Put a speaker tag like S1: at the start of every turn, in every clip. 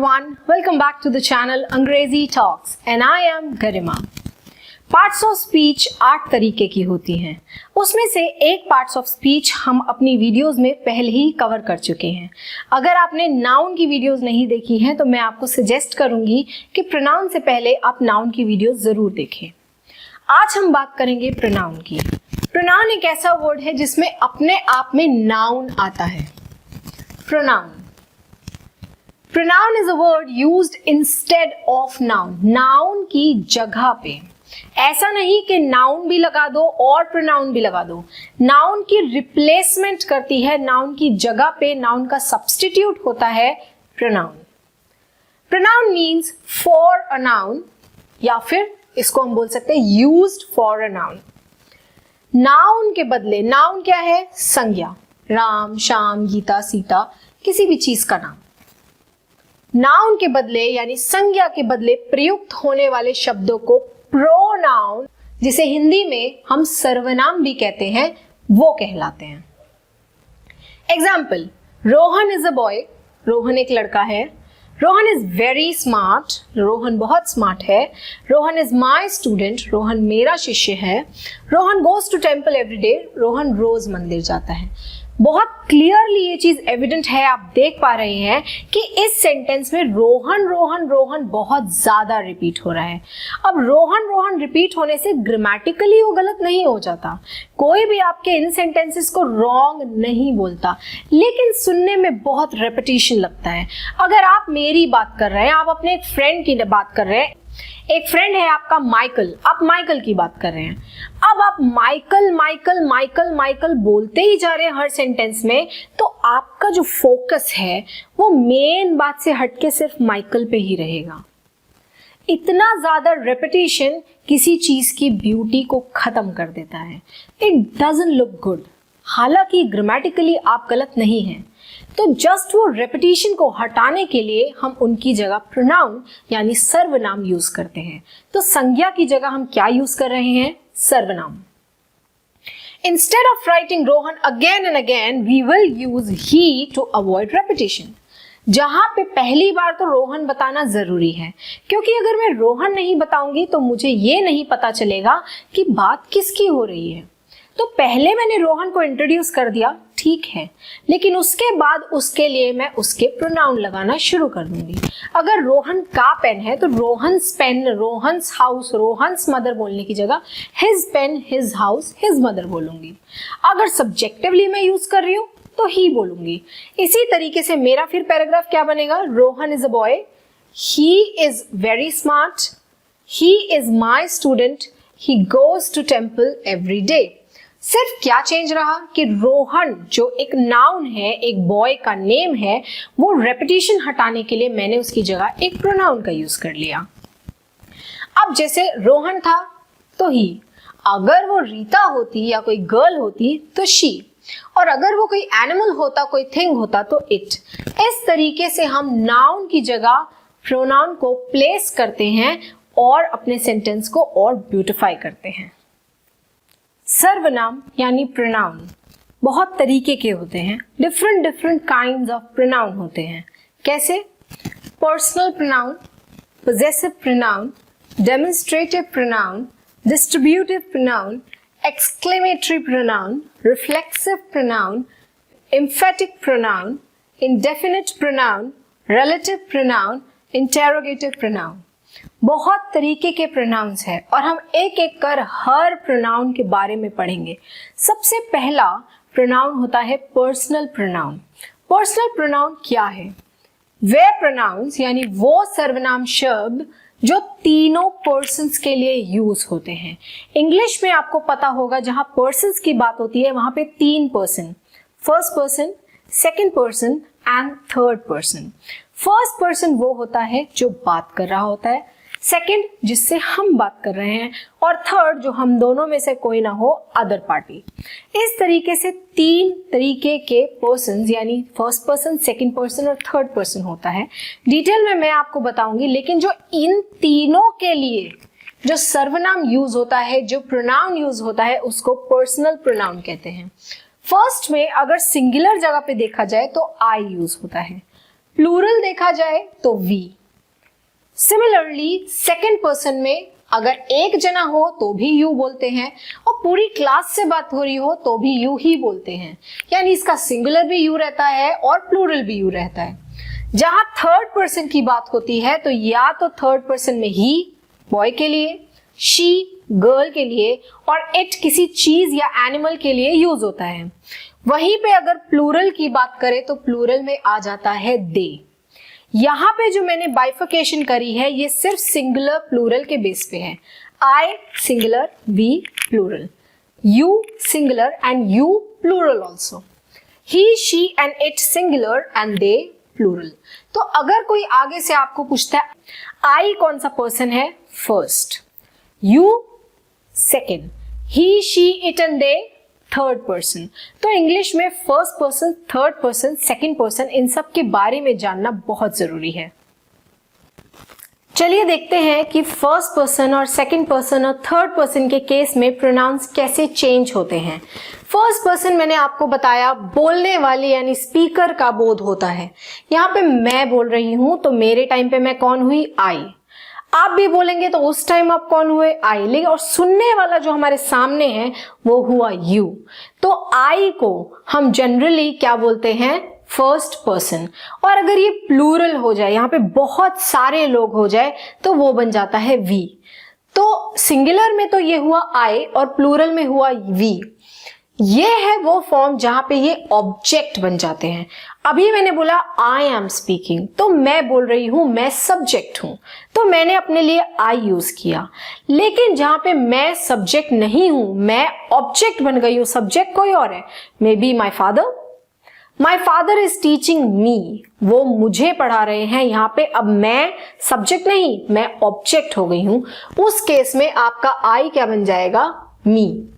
S1: everyone, welcome back to the channel Angrezi Talks and I am Garima. Parts of speech 8 तरीके की होती हैं। उसमें से एक पार्ट्स ऑफ स्पीच हम अपनी वीडियोस में पहले ही कवर कर चुके हैं। अगर आपने नाउन की वीडियोस नहीं देखी हैं तो मैं आपको सजेस्ट करूंगी कि प्रोनाउन से पहले आप नाउन की वीडियोस जरूर देखें। आज हम बात करेंगे प्रोनाउन की। प्रोनाउन एक ऐसा वर्ड है जिसमें अपने आप में नाउन आता है। Pronoun Pronoun is a word used instead of noun. Noun की जगह पे। ऐसा नहीं कि नाउन भी लगा दो और प्रोनाउन भी लगा दो। नाउन की रिप्लेसमेंट करती है, नाउन की जगह पे नाउन का सब्स्टिट्यूट होता है pronoun. Pronoun means for a noun या फिर इसको हम बोल सकते हैं used for a noun. Noun के बदले, नाउन क्या है? संज्ञा, राम, श्याम, गीता, सीता, किसी भी चीज का नाम। नाउन के बदले यानी संज्ञा के बदले प्रयुक्त होने वाले शब्दों को प्रोनाउन, जिसे हिंदी में हम सर्वनाम भी कहते हैं, वो कहलाते हैं। Example, Rohan is a boy, Rohan एक लड़का है। Rohan is very smart, Rohan बहुत स्मार्ट है। Rohan is my student, Rohan मेरा शिष्य है। Rohan goes to temple every day, Rohan रोज मंदिर जाता है। बहुत क्लियरली ये चीज एविडेंट है, आप देख पा रहे हैं कि इस सेंटेंस में रोहन रोहन रोहन बहुत ज्यादा रिपीट हो रहा है। अब रोहन रोहन रिपीट होने से ग्रामेटिकली वो गलत नहीं हो जाता, कोई भी आपके इन सेंटेंसेस को रॉन्ग नहीं बोलता, लेकिन सुनने में बहुत रेपिटेशन लगता है। अगर आप मेरी बात कर रहे हैं, आप अपने एक फ्रेंड की बात कर रहे हैं, एक फ्रेंड है आपका माइकल, आप माइकल की बात कर रहे हैं। अब आप माइकल माइकल माइकल माइकल बोलते ही जा रहे हैं हर सेंटेंस में, तो आपका जो फोकस है वो मेन बात से हटके सिर्फ माइकल पे ही रहेगा। इतना ज्यादा रेपिटेशन किसी चीज की ब्यूटी को खत्म कर देता है। It doesn't look good. हालांकि ग्रामेटिकली आप गलत नहीं हैं, तो जस्ट वो रेपिटेशन को हटाने के लिए हम उनकी जगह प्रोनाउन यानी सर्वनाम यूज करते हैं। तो संज्ञा की जगह हम क्या यूज कर रहे हैं? सर्वनाम। Instead of writing Rohan again and again, we will use he to avoid repetition. जहां पे पहली बार तो रोहन बताना जरूरी है, क्योंकि अगर मैं रोहन नहीं बताऊंगी तो मुझे ये नहीं पता चलेगा कि बात किसकी हो रही है। तो पहले मैंने रोहन को इंट्रोड्यूस कर दिया, ठीक है, लेकिन उसके बाद उसके लिए मैं उसके प्रोनाउन लगाना शुरू कर दूंगी। अगर रोहन का पेन है तो Rohan's pen, Rohan's house, Rohan's mother बोलने की जगह his pen, his house, his mother बोलूंगी। अगर सब्जेक्टिवली मैं यूज कर रही हूं तो ही बोलूंगी। इसी तरीके से मेरा फिर पैराग्राफ क्या बनेगा? Rohan is a boy, he is very smart, he is my student, he goes to temple every day. सिर्फ क्या चेंज रहा कि रोहन जो एक नाउन है, एक बॉय का नेम है, वो रेपिटेशन हटाने के लिए मैंने उसकी जगह एक प्रोनाउन का यूज कर लिया। अब जैसे रोहन था तो ही, अगर वो रीता होती या कोई गर्ल होती तो शी, और अगर वो कोई एनिमल होता, कोई थिंग होता तो इट। इस तरीके से हम नाउन की जगह प्रोनाउन को प्लेस करते हैं और अपने सेंटेंस को और ब्यूटिफाई करते हैं। सर्वनाम यानी प्रोनाउन बहुत तरीके के होते हैं, different different kinds of pronoun होते हैं। कैसे? Personal pronoun, possessive pronoun, demonstrative pronoun, distributive pronoun, exclamatory pronoun, reflexive pronoun, emphatic pronoun, indefinite pronoun, relative pronoun, interrogative pronoun. बहुत तरीके के प्रोनाउंस हैं और हम एक एक कर हर प्रोनाउन के बारे में पढ़ेंगे। सबसे पहला प्रोनाउन होता है पर्सनल प्रोनाउन। पर्सनल प्रोनाउन क्या है? वे प्रोनाउंस यानी वो सर्वनाम शब्द जो तीनों पर्सन्स के लिए यूज होते हैं। इंग्लिश में आपको पता होगा जहां पर्सन्स की बात होती है वहां पे 3 person, first person, second person and third person. First person वो होता है जो बात कर रहा होता है, सेकंड जिससे हम बात कर रहे हैं, और थर्ड जो हम दोनों में से कोई ना हो, अदर पार्टी। इस तरीके से 3 तरीके के पर्सन्स यानी फर्स्ट पर्सन, सेकंड पर्सन और थर्ड पर्सन होता है। डिटेल में मैं आपको बताऊंगी, लेकिन जो इन तीनों के लिए जो सर्वनाम यूज होता है, जो प्रोनाउन यूज होता है, उसको पर्सनल प्रोनाउन कहते हैं। फर्स्ट में अगर सिंगुलर जगह पे देखा जाए तो आई यूज होता है, प्लूरल देखा जाए तो वी। सिमिलरली सेकंड पर्सन में अगर एक जना हो तो भी यू बोलते हैं, और पूरी क्लास से बात हो रही हो तो भी यू ही बोलते हैं, यानी इसका सिंगुलर भी यू रहता है और प्लूरल भी यू रहता है। जहां थर्ड पर्सन की बात होती है तो या तो थर्ड पर्सन में ही बॉय के लिए, शी गर्ल के लिए, और इट किसी चीज या एनिमल के लिए यूज होता है। वहीं पे अगर प्लूरल की बात करें तो प्लूरल में आ जाता है दे। यहां पे जो मैंने बाइफिकेशन करी है ये सिर्फ सिंगुलर प्लूरल के बेस पे है। I singular, we plural, you singular and you plural also, he she and it singular and they plural. तो अगर कोई आगे से आपको पूछता है आई कौन सा पर्सन है, first, you second, he she it and they third person. तो इंग्लिश में first person, third person, second person, इन सब के बारे में जानना बहुत जरूरी है। चलिए देखते हैं कि फर्स्ट पर्सन और सेकंड पर्सन और थर्ड पर्सन के केस में प्रोनाउंस कैसे चेंज होते हैं। फर्स्ट पर्सन मैंने आपको बताया बोलने वाली यानी स्पीकर का बोध होता है। यहाँ पे मैं बोल रही हूं तो मेरे टाइम पे मैं कौन हुई, आई। आप भी बोलेंगे तो उस टाइम आप कौन हुए, आई। लेकिन और सुनने वाला जो हमारे सामने है वो हुआ यू। तो आई को हम जनरली क्या बोलते हैं, फर्स्ट पर्सन। और अगर ये प्लूरल हो जाए, यहाँ पे बहुत सारे लोग हो जाए, तो वो बन जाता है वी। तो सिंगुलर में तो ये हुआ आई और प्लूरल में हुआ वी। ये है वो फॉर्म जहां पे ये ऑब्जेक्ट बन जाते हैं। अभी मैंने बोला आई एम स्पीकिंग, तो मैं बोल रही हूं, मैं सब्जेक्ट हूं, तो मैंने अपने लिए आई यूज किया। लेकिन जहां पे मैं सब्जेक्ट नहीं हूं, मैं ऑब्जेक्ट बन गई हूं, सब्जेक्ट कोई और है, may be my father, my father is teaching me, वो मुझे पढ़ा रहे हैं। यहाँ पे अब मैं सब्जेक्ट नहीं, मैं ऑब्जेक्ट हो गई हूं। उस केस में आपका आई क्या बन जाएगा, मी।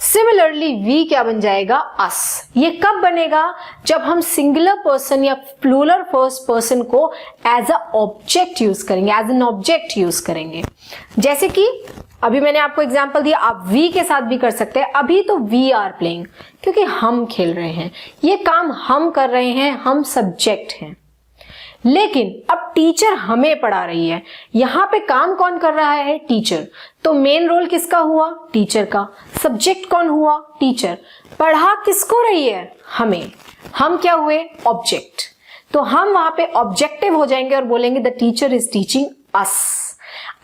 S1: सिमिलरली वी क्या बन जाएगा, अस। ये कब बनेगा, जब हम सिंगुलर पर्सन या प्लूरल फर्स्ट पर्सन को एज अ ऑब्जेक्ट यूज करेंगे, एज एन ऑब्जेक्ट यूज करेंगे। जैसे कि अभी मैंने आपको एग्जांपल दिया, आप वी के साथ भी कर सकते हैं। अभी तो वी आर प्लेइंग, क्योंकि हम खेल रहे हैं, ये काम हम कर रहे हैं, हम सब्जेक्ट हैं। लेकिन अब टीचर हमें पढ़ा रही है, यहां पे काम कौन कर रहा है, टीचर। तो मेन रोल किसका हुआ, टीचर का। सब्जेक्ट कौन हुआ, टीचर। पढ़ा किसको रही है, हमें। हम क्या हुए, ऑब्जेक्ट। तो हम वहां पे ऑब्जेक्टिव हो जाएंगे और बोलेंगे the teacher is teaching us.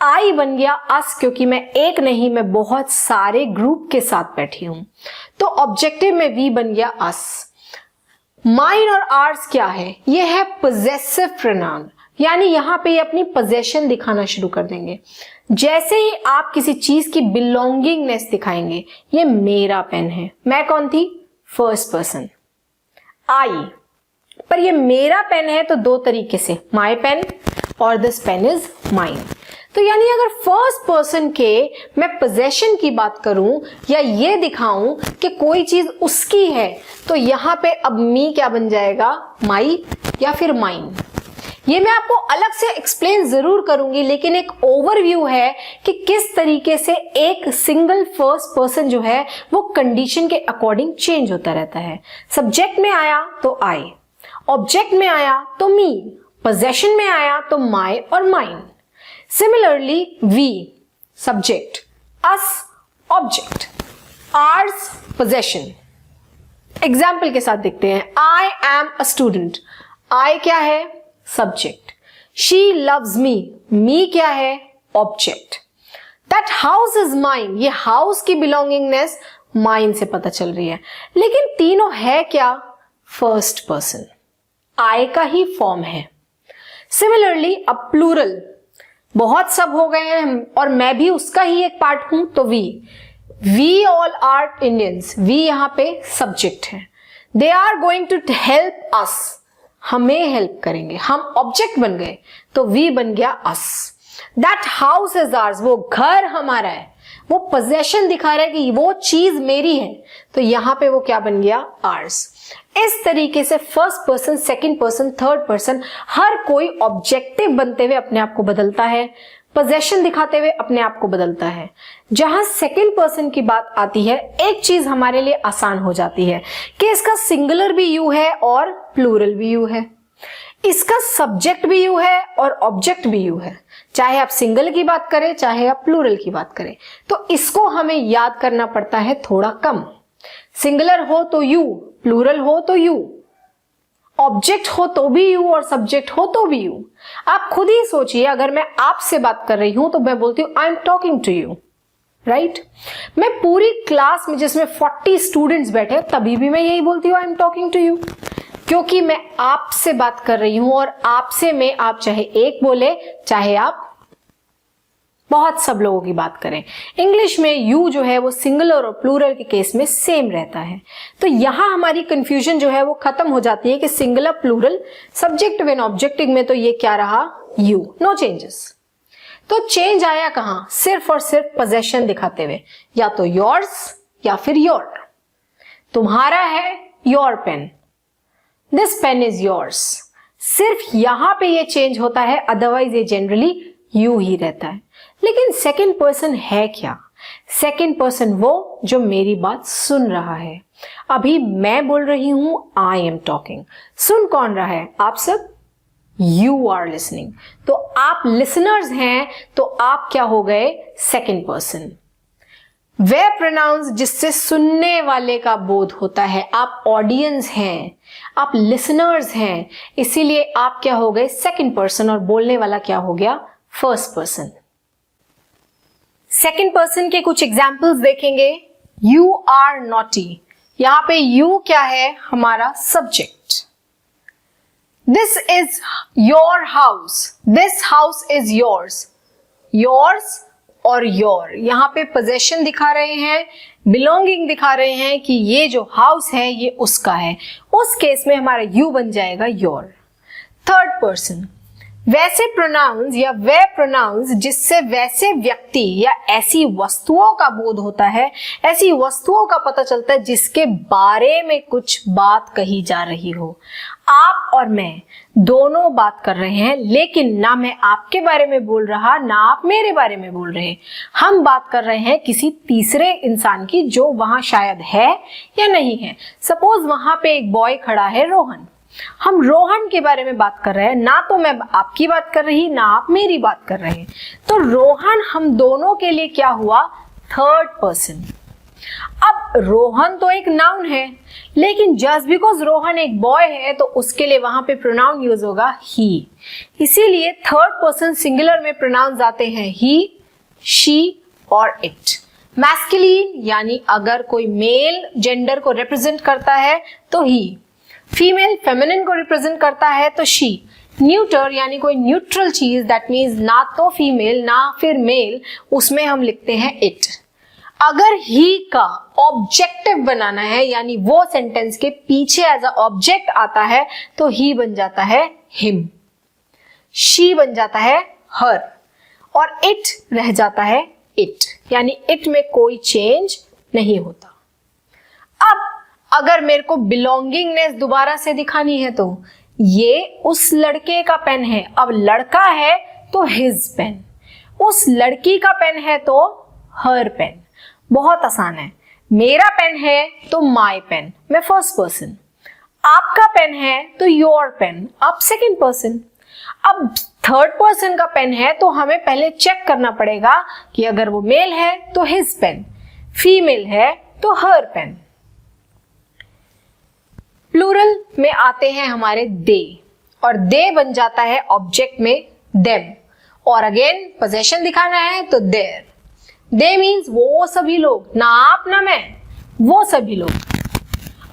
S1: I बन गया अस, क्योंकि मैं एक नहीं, मैं बहुत सारे ग्रुप के साथ बैठी हूं। तो ऑब्जेक्टिव में वी बन गया अस। माइन और आर्स क्या है, ये है पोजेसिव प्रोनाउन, यानी यहां पे ये अपनी पोजेशन दिखाना शुरू कर देंगे। जैसे ही आप किसी चीज की बिलोंगिंगनेस दिखाएंगे, ये मेरा पेन है, मैं कौन थी, फर्स्ट पर्सन, आई। पर ये मेरा पेन है तो दो तरीके से, माई पेन और दिस पेन इज माइन। तो यानी अगर फर्स्ट पर्सन के मैं पोजेशन की बात करूं या ये दिखाऊं कि कोई चीज उसकी है, तो यहां पे अब मी क्या बन जाएगा, माई या फिर माइन। ये मैं आपको अलग से एक्सप्लेन जरूर करूंगी, लेकिन एक ओवरव्यू है कि किस तरीके से एक सिंगल फर्स्ट पर्सन जो है वो कंडीशन के अकॉर्डिंग चेंज होता रहता है। सब्जेक्ट में आया तो आई, ऑब्जेक्ट में आया तो मी, पोजेशन में आया तो माई और mine. Similarly we subject, us object, ours possession. Example के साथ देखते हैं। आई एम अ स्टूडेंट, आई क्या है, सब्जेक्ट। शी लव्स मी, मी क्या है, object. That house is mine, ये हाउस की बिलोंगिंगनेस माइन से पता चल रही है। लेकिन तीनों है क्या, फर्स्ट पर्सन, आई का ही फॉर्म है। सिमिलरली अब प्लूरल, बहुत सब हो गए हैं और मैं भी उसका ही एक पार्ट हूं, तो we all are Indians, we यहां पे सब्जेक्ट है। They are going to help us, हमें हेल्प करेंगे, हम ऑब्जेक्ट बन गए तो वी बन गया अस। दैट हाउस इज आर्स, वो घर हमारा है, वो पोजेशन दिखा रहा है कि वो चीज मेरी है, तो यहां पे वो क्या बन गया, आर्स। इस तरीके से first person, second person, third person, हर कोई ऑब्जेक्टिव बनते हुए अपने आप को बदलता है, पोजेशन दिखाते हुए अपने आप को बदलता है। जहां सेकंड पर्सन की बात आती है, एक चीज हमारे लिए आसान हो जाती है कि इसका सिंगुलर भी यू है और प्लूरल भी यू है। इसका सब्जेक्ट भी यू है और ऑब्जेक्ट भी यू है, चाहे आप सिंगल की बात करें चाहे आप प्लूरल की बात करें। तो इसको हमें याद करना पड़ता है थोड़ा कम। सिंगुलर हो तो यू, प्लूरल हो तो यू, ऑब्जेक्ट हो तो भी यू और सब्जेक्ट हो तो भी यू। आप खुद ही सोचिए, अगर मैं आपसे बात कर रही हूं तो मैं बोलती हूं I am talking to you, right. मैं पूरी क्लास में जिसमें 40 स्टूडेंट्स बैठे तभी भी मैं यही बोलती हूँ I am talking to you, क्योंकि मैं आपसे बात कर रही हूं और आपसे में आप चाहे एक बोले चाहे आप बहुत सब लोगों की बात करें। इंग्लिश में यू जो है वो सिंगुलर और प्लूरल के केस में सेम रहता है। तो यहां हमारी कंफ्यूजन जो है वो खत्म हो जाती है कि singular plural subjective and objective में तो ये क्या रहा, यू, नो चेंजेस। तो चेंज आया कहां, सिर्फ और सिर्फ पोजेशन दिखाते हुए, या तो योर्स या फिर योर। तुम्हारा है your pen, this pen is yours. सिर्फ यहां पे ये चेंज होता है, अदरवाइज ये जनरली यू ही रहता है। लेकिन सेकंड पर्सन है क्या? सेकंड पर्सन वो जो मेरी बात सुन रहा है। अभी मैं बोल रही हूं आई एम टॉकिंग, सुन कौन रहा है? आप सब, यू आर लिसनिंग। तो आप लिसनर्स हैं, तो आप क्या हो गए, सेकंड पर्सन। वे प्रोनाउंस जिससे सुनने वाले का बोध होता है, आप ऑडियंस हैं, आप लिसनर्स हैं, इसीलिए आप क्या हो गए, सेकंड पर्सन, और बोलने वाला क्या हो गया, फर्स्ट पर्सन। सेकंड पर्सन के कुछ एग्जाम्पल्स देखेंगे। यू आर नॉटी, यहां पे यू क्या है, हमारा subject. This is your house, this house is yours, yours और योर, यहां पे पोजेशन दिखा रहे हैं, बिलोंगिंग दिखा रहे हैं कि ये जो हाउस है ये उसका है। उस केस में हमारा यू बन जाएगा योर। थर्ड पर्सन, वैसे प्रोनाउंस या वे प्रोनाउंस जिससे वैसे व्यक्ति या ऐसी वस्तुओं का बोध होता है, ऐसी वस्तुओं का पता चलता है जिसके बारे में कुछ बात कही जा रही हो। आप और मैं दोनों बात कर रहे हैं, लेकिन ना मैं आपके बारे में बोल रहा ना आप मेरे बारे में बोल रहे। हम बात कर रहे हैं किसी तीसरे इंसान की जो वहां शायद है या नहीं है। सपोज वहां पे एक बॉय खड़ा है, रोहन। हम रोहन के बारे में बात कर रहे हैं, ना तो मैं आपकी बात कर रही ना आप मेरी बात कर रहे हैं। तो रोहन हम दोनों के लिए क्या हुआ, थर्ड पर्सन। अब रोहन तो एक नाउन है, लेकिन जस्ट बिकॉज रोहन एक बॉय है तो उसके लिए वहां पे प्रोनाउन यूज होगा ही। इसीलिए थर्ड पर्सन सिंगुलर में प्रोनाउंस आते हैं ही, शी और इट। मैस्कुलिन यानी अगर कोई मेल जेंडर को रिप्रेजेंट करता है तो ही, फीमेल फेमिनिन को रिप्रेजेंट करता है तो शी। न्यूटर यानी कोई न्यूट्रल चीज, दैट मीन्स ना तो फीमेल ना फिर मेल, उसमें हम लिखते हैं इट। अगर ही का ऑब्जेक्टिव बनाना है, यानी वो सेंटेंस के पीछे एज अ ऑब्जेक्ट आता है, तो ही बन जाता है हिम, शी बन जाता है हर, और इट रह जाता है इट, यानी इट में कोई चेंज नहीं होता। अब अगर मेरे को बिलोंगिंगनेस दोबारा से दिखानी है तो ये उस लड़के का पेन है, अब लड़का है तो हिज पेन, उस लड़की का पेन है तो हर पेन। बहुत आसान है। मेरा पेन है तो माय पेन, मैं फर्स्ट पर्सन। आपका पेन है तो योर पेन, आप सेकंड पर्सन। अब थर्ड पर्सन का पेन है तो हमें पहले चेक करना पड़ेगा कि अगर वो मेल है तो हिज पेन, फीमेल है तो हर पेन। प्लूरल में आते हैं हमारे दे, और दे बन जाता है ऑब्जेक्ट में देम, और अगेन पोजेशन दिखाना है तो देयर। दे मीन्स वो सभी लोग, ना आप ना मैं, वो सभी लोग।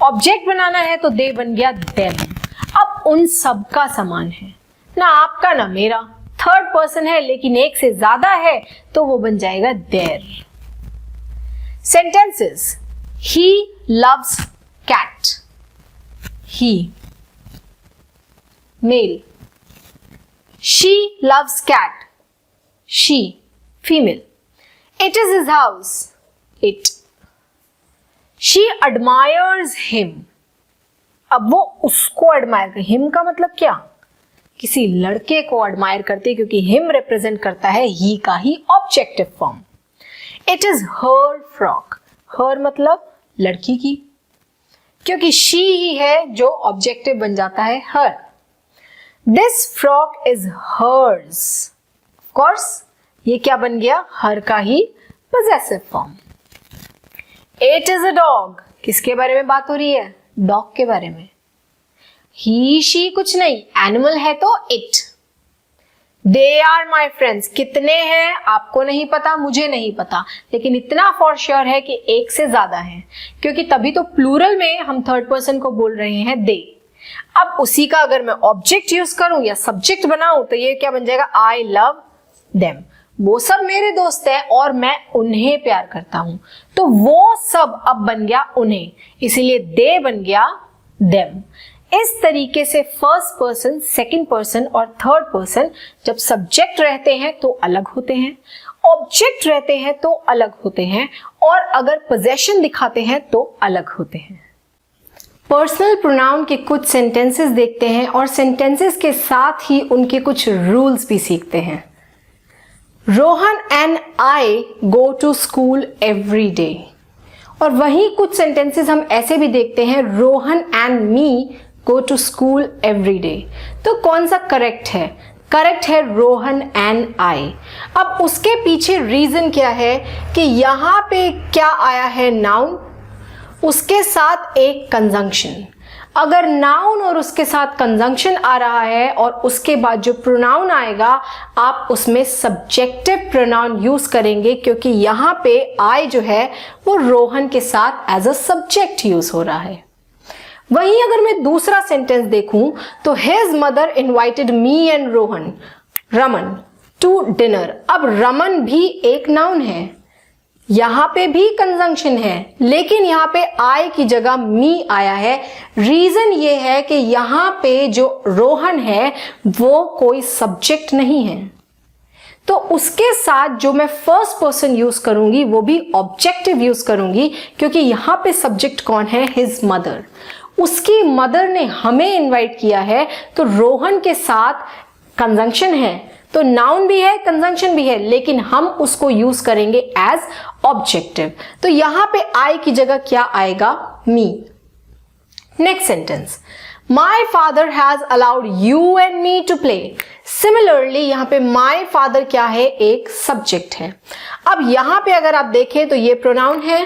S1: ऑब्जेक्ट बनाना है तो दे बन गया देम। अब उन सब का समान है, ना आपका ना मेरा। थर्ड पर्सन है लेकिन एक से ज्यादा है तो वो बन जाएगा their. Sentences, he loves cat, he, male. She loves cat, she, female. It is his house, it. She admires him. अब वो उसको एडमायर कर, हिम का मतलब क्या, किसी लड़के को एडमायर करती है, क्योंकि हिम रिप्रेजेंट करता है ही का ही objective form. It is her frock, her मतलब लड़की की, क्योंकि शी ही है जो ऑब्जेक्टिव बन जाता है her. This frock is hers. Of course ये क्या बन गया, हर का ही possessive form. It is a dog, किसके बारे में बात हो रही है, डॉग के बारे में। ही शी कुछ नहीं, एनिमल है तो it. They are my friends, कितने हैं आपको नहीं पता, मुझे नहीं पता, लेकिन इतना फॉर श्योर है कि एक से ज्यादा है, क्योंकि तभी तो प्लूरल में हम थर्ड पर्सन को बोल रहे हैं दे। अब उसी का अगर मैं ऑब्जेक्ट यूज करूं या सब्जेक्ट बनाऊं तो ये क्या बन जाएगा, आई लव देम। वो सब मेरे दोस्त हैं और मैं उन्हें प्यार करता हूं, तो वो सब अब बन गया उन्हें, इसीलिए दे बन गया देम। इस तरीके से फर्स्ट पर्सन, सेकंड पर्सन और थर्ड पर्सन जब सब्जेक्ट रहते हैं तो अलग होते हैं, ऑब्जेक्ट रहते हैं तो अलग होते हैं, और अगर पोजेशन दिखाते हैं तो अलग होते हैं। पर्सनल प्रोनाउन के कुछ सेंटेंसेस देखते हैं और सेंटेंसेस के साथ ही उनके कुछ रूल्स भी सीखते हैं। Rohan and I go to school every day. और वहीं कुछ सेंटेंसेस हम ऐसे भी देखते हैं, Rohan and me go to school every day. तो कौन सा करेक्ट है, करेक्ट है रोहन एंड आई। अब उसके पीछे रीजन क्या है कि यहां पे क्या आया है, नाउन, उसके साथ एक कंजंक्शन। अगर नाउन और उसके साथ कंजंक्शन आ रहा है और उसके बाद जो प्रोनाउन आएगा आप उसमें सब्जेक्टिव प्रोनाउन यूज करेंगे, क्योंकि यहां पे आई जो है वो रोहन के साथ एज अ सब्जेक्ट यूज हो रहा है। वहीं अगर मैं दूसरा सेंटेंस देखूं तो his mother invited me and Rohan, Raman to dinner. अब रमन भी एक नाउन है, यहां पे भी कंजंक्शन है, लेकिन यहां पे आई की जगह मी आया है। रीजन ये है कि यहां पे जो रोहन है वो कोई सब्जेक्ट नहीं है, तो उसके साथ जो मैं फर्स्ट पर्सन यूज करूंगी वो भी ऑब्जेक्टिव यूज करूंगी, क्योंकि यहां पे सब्जेक्ट कौन है, हिज मदर। उसकी मदर ने हमें इनवाइट किया है, तो रोहन के साथ कंजंक्शन है, तो नाउन भी है कंजंक्शन भी है, लेकिन हम उसको यूज करेंगे एज ऑब्जेक्टिव। तो यहां पे आई की जगह क्या आएगा, me. Next sentence, my father has allowed you and me to play. Similarly यहां पे माई फादर क्या है, एक सब्जेक्ट है। अब यहां पे अगर आप देखें तो ये प्रोनाउन है,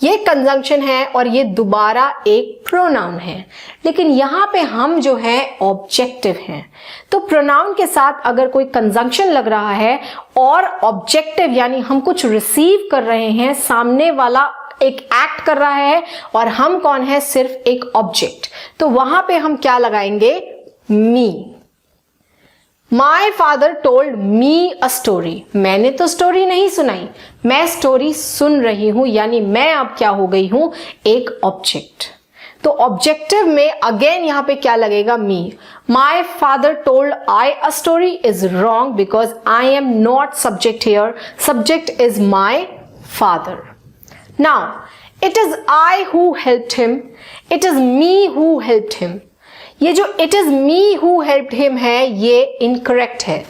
S1: ये कंजंक्शन है और ये दोबारा एक प्रोनाउन है, लेकिन यहां पे हम जो है ऑब्जेक्टिव हैं। तो प्रोनाउन के साथ अगर कोई कंजंक्शन लग रहा है और ऑब्जेक्टिव यानी हम कुछ रिसीव कर रहे हैं, सामने वाला एक एक्ट कर रहा है और हम कौन है, सिर्फ एक ऑब्जेक्ट, तो वहां पे हम क्या लगाएंगे, me. My father told me a story. मैंने तो स्टोरी नहीं सुनाई, मैं स्टोरी सुन रही हूं, यानी मैं अब क्या हो गई हूं, एक ऑब्जेक्ट। तो ऑब्जेक्टिव में अगेन यहां पे क्या लगेगा, me. My father told I a story is wrong because I am not subject here, subject is my father. Now it is I who helped him, it is me who helped him. ये जो it is me who helped him है ये incorrect है।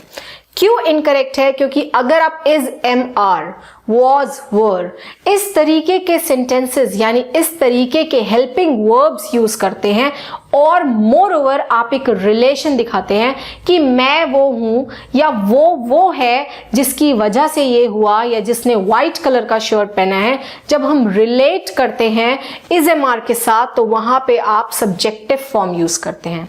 S1: क्यों incorrect है, क्योंकि अगर आप इज, एम, आर, वॉज, वर इस तरीके के सेंटेंसेस यानी इस तरीके के हेल्पिंग वर्ब्स यूज करते हैं और मोर ओवर आप एक रिलेशन दिखाते हैं कि मैं वो हूं या वो है जिसकी वजह से ये हुआ या जिसने व्हाइट कलर का शर्ट पहना है, जब हम रिलेट करते हैं इज, एम, आर के साथ तो वहां पे आप सब्जेक्टिव फॉर्म यूज करते हैं।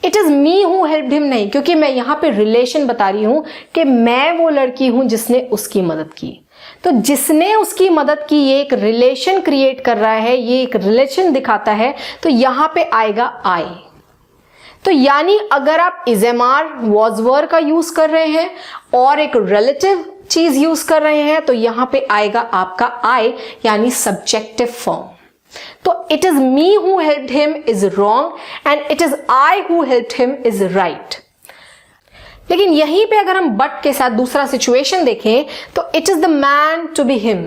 S1: It is me who helped him नहीं, क्योंकि मैं यहां पे रिलेशन बता रही हूं कि मैं वो लड़की हूं जिसने उसकी मदद की। तो जिसने उसकी मदद की ये एक रिलेशन क्रिएट कर रहा है, ये एक रिलेशन दिखाता है, तो यहां पे आएगा आई। तो यानी अगर आप इज, एम, आर, वॉज, वर का यूज कर रहे हैं और एक रिलेटिव चीज यूज कर रहे हैं तो यहां पे आएगा आपका आई यानी सब्जेक्टिव फॉर्म। तो it is me who helped him is wrong and it is I who helped him is right. लेकिन यहीं पे अगर हम बट के साथ दूसरा सिचुएशन देखें तो it is the man to be him,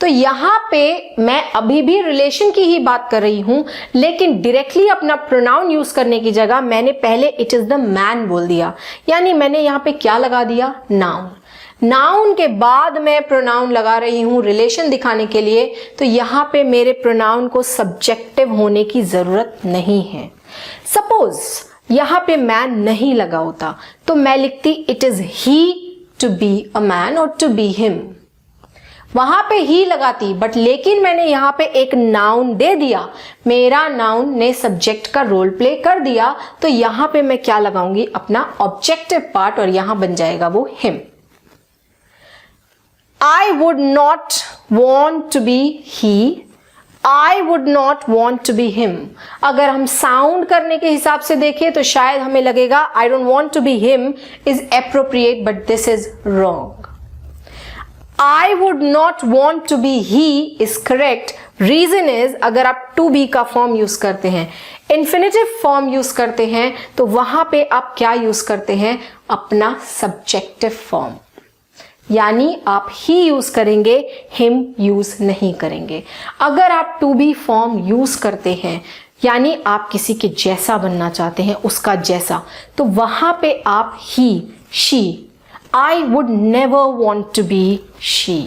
S1: तो यहां पे मैं अभी भी रिलेशन की ही बात कर रही हूं, लेकिन डायरेक्टली अपना प्रोनाउन यूज करने की जगह मैंने पहले इट इज द मैन बोल दिया, यानी मैंने यहां पे क्या लगा दिया, नाउन। नाउन के बाद मैं प्रोनाउन लगा रही हूं रिलेशन दिखाने के लिए, तो यहां पे मेरे प्रोनाउन को सब्जेक्टिव होने की जरूरत नहीं है। सपोज यहां पे मैन नहीं लगा होता तो मैं लिखती it is he to be a man और टू बी हिम। वहां पे ही लगाती बट लेकिन मैंने यहां पे एक नाउन दे दिया, मेरा नाउन ने सब्जेक्ट का रोल प्ले कर दिया, तो यहां पे मैं क्या लगाऊंगी, अपना ऑब्जेक्टिव पार्ट, और यहां बन जाएगा वो him. I would not want to be he, I would not want to be him। अगर हम साउंड करने के हिसाब से देखें तो शायद हमें लगेगा I don't want to be him is appropriate but this is wrong। I would not want to be he is correct। Reason is अगर आप to be का फॉर्म यूज करते हैं, इन्फिनेटिव फॉर्म यूज करते हैं, तो वहां पे आप क्या यूज करते हैं, अपना सब्जेक्टिव फॉर्म, यानी आप ही यूज करेंगे, हिम यूज नहीं करेंगे। अगर आप टू बी फॉर्म यूज करते हैं यानी आप किसी के जैसा बनना चाहते हैं, उसका जैसा, तो वहां पे आप he, she, I would never want to be she,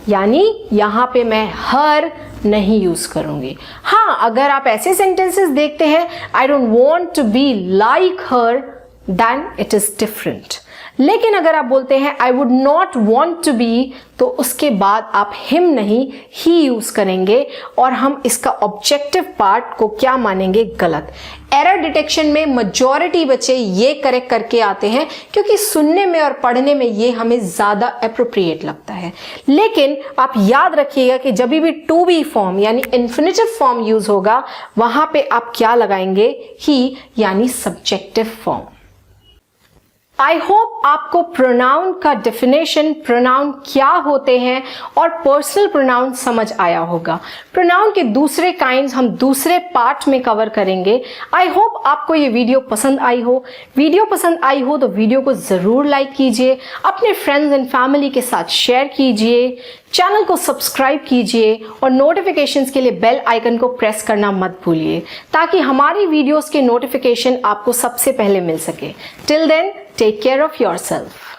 S1: यानी यहां पे मैं हर नहीं यूज करूंगी। हाँ, अगर आप ऐसे सेंटेंसेस देखते हैं I don't want to be like her, then it is different. लेकिन अगर आप बोलते हैं I would not want to be, तो उसके बाद आप हिम नहीं ही यूज करेंगे और हम इसका ऑब्जेक्टिव पार्ट को क्या मानेंगे, गलत। एरर डिटेक्शन में मेजॉरिटी बच्चे ये करेक्ट करके आते हैं क्योंकि सुनने में और पढ़ने में ये हमें ज्यादा एप्रोप्रिएट लगता है। लेकिन आप याद रखिएगा कि जब भी टू बी फॉर्म यानी इन्फिनेटिव फॉर्म यूज होगा वहां पे आप क्या लगाएंगे, ही, यानी सब्जेक्टिव फॉर्म। आई होप आपको प्रोनाउन का डेफिनेशन, प्रोनाउन क्या होते हैं और पर्सनल प्रोनाउन समझ आया होगा। प्रोनाउन के दूसरे काइंड्स हम दूसरे पार्ट में कवर करेंगे। आई होप आपको ये वीडियो पसंद आई हो। वीडियो पसंद आई हो तो वीडियो को जरूर लाइक कीजिए, अपने फ्रेंड्स एंड फैमिली के साथ शेयर कीजिए, चैनल को सब्सक्राइब कीजिए और नोटिफिकेशंस के लिए बेल आइकन को प्रेस करना मत भूलिए ताकि हमारी वीडियोस के नोटिफिकेशन आपको सबसे पहले मिल सके। Till then, take care of yourself.